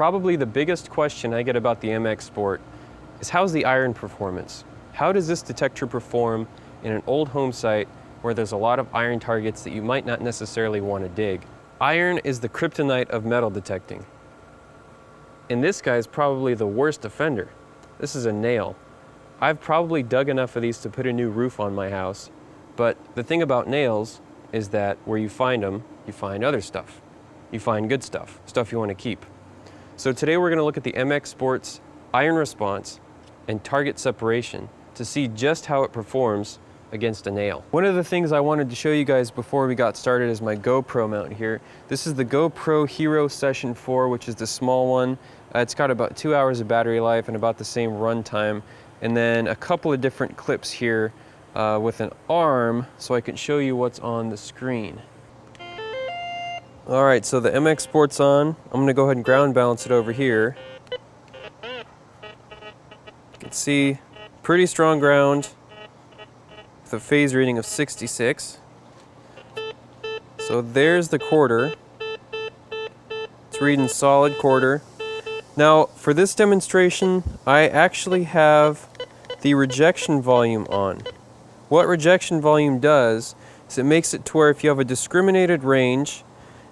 Probably the biggest question I get about the MX Sport is how's the iron performance? How does this detector perform in an old home site where there's a lot of iron targets that you might not necessarily want to dig? Iron is the kryptonite of metal detecting. And this guy is probably the worst offender. This is a nail. I've probably dug enough of these to put a new roof on my house, but the thing about nails is that where you find them, you find other stuff. You find good stuff, stuff you want to keep. So today we're going to look at the MX Sport's iron response and target separation to see just how it performs against a nail. One of the things I wanted to show you guys before we got started is my GoPro mount here. This is the GoPro Hero Session 4, which is the small one. It's got about 2 hours of battery life and about the same run time. And then a couple of different clips here with an arm so I can show you what's on the screen. All right, so the MX Sport's on. I'm gonna go ahead and ground balance it over here. You can see pretty strong ground with a phase reading of 66. So there's the quarter. It's reading solid quarter. Now for this demonstration, I actually have the rejection volume on. What rejection volume does is it makes it to where if you have a discriminated range,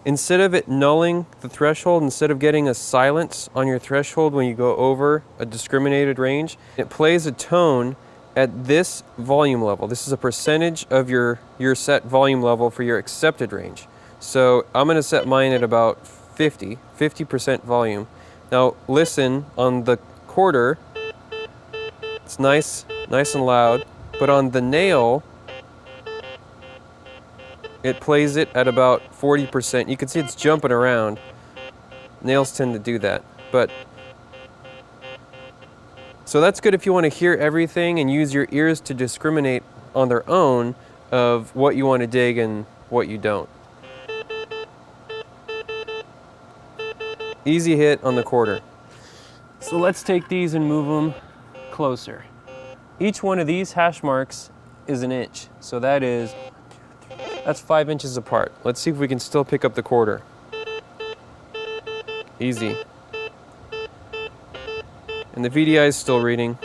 instead of it nulling the threshold, instead of getting a silence on your threshold when you go over a discriminated range, it plays a tone at this volume level. This is a percentage of your set volume level for your accepted range. So I'm going to set mine at about 50% volume. Now listen, on the quarter, it's nice and loud, but on the nail, it plays it at about 40%. You can see it's jumping around. Nails tend to do that. So that's good if you want to hear everything and use your ears to discriminate on their own of what you want to dig and what you don't. Easy hit on the quarter. So let's take these and move them closer. Each one of these hash marks is an inch. So that's 5 inches apart. Let's see if we can still pick up the quarter. Easy. And the VDI is still reading.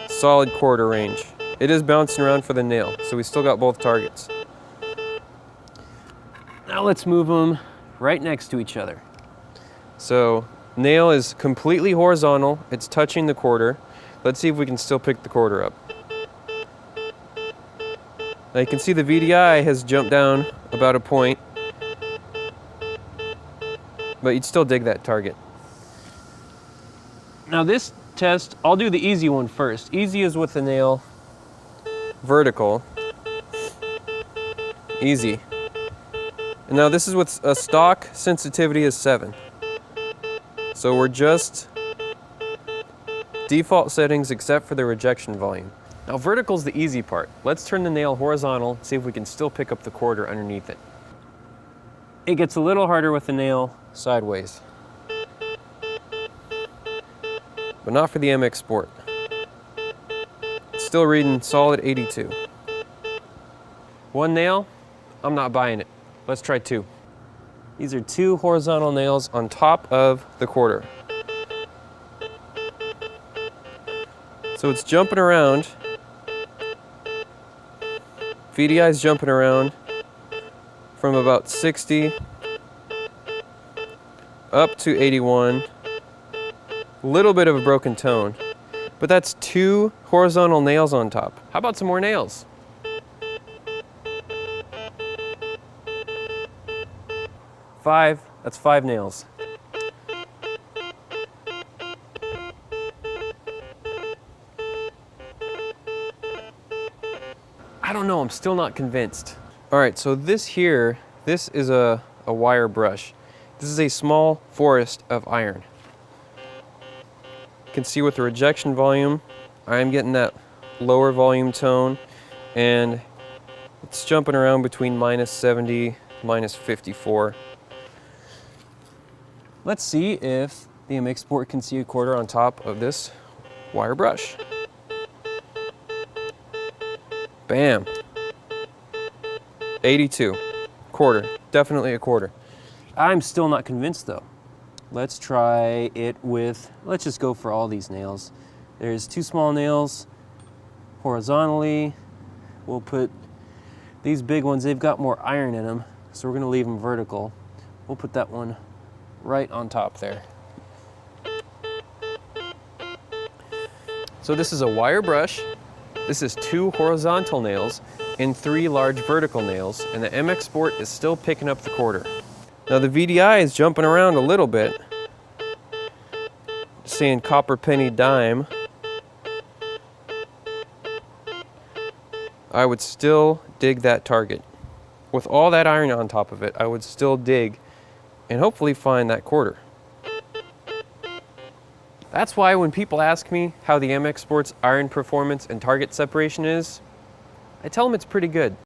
Solid quarter range. It is bouncing around for the nail, so we still got both targets. Now let's move them right next to each other. So nail is completely horizontal. It's touching the quarter. Let's see if we can still pick the quarter up. Now you can see the VDI has jumped down about a point, but you'd still dig that target. Now this test, I'll do the easy one first. Easy is with the nail vertical. Easy. And now this is with a stock sensitivity is 7. So we're just default settings except for the rejection volume. Now vertical's the easy part. Let's turn the nail horizontal, see if we can still pick up the quarter underneath it. It gets a little harder with the nail sideways. But not for the MX Sport. It's still reading solid 82. One nail, I'm not buying it. Let's try two. These are two horizontal nails on top of the quarter. So it's jumping around. VDI is jumping around from about 60 up to 81. A little bit of a broken tone, but that's two horizontal nails on top. How about some more nails? Five, that's 5 nails. I don't know, I'm still not convinced. All right, so this is a wire brush. This is a small forest of iron. You can see with the rejection volume, I'm getting that lower volume tone, and it's jumping around between -70, -54. Let's see if the MX Sport can see a quarter on top of this wire brush. Bam. 82. Quarter. Definitely a quarter. I'm still not convinced though. Let's try it with, let's just go for all these nails. There's 2 small nails horizontally. We'll put these big ones, they've got more iron in them, so we're gonna leave them vertical. We'll put that one right on top there. So this is a wire brush. This is 2 horizontal nails and 3 large vertical nails, and the MX Sport is still picking up the quarter. Now the VDI is jumping around a little bit. Seeing copper penny dime. I would still dig that target. With all that iron on top of it, I would still dig and hopefully find that quarter. That's why when people ask me how the MX Sport's iron performance and target separation is, I tell them it's pretty good.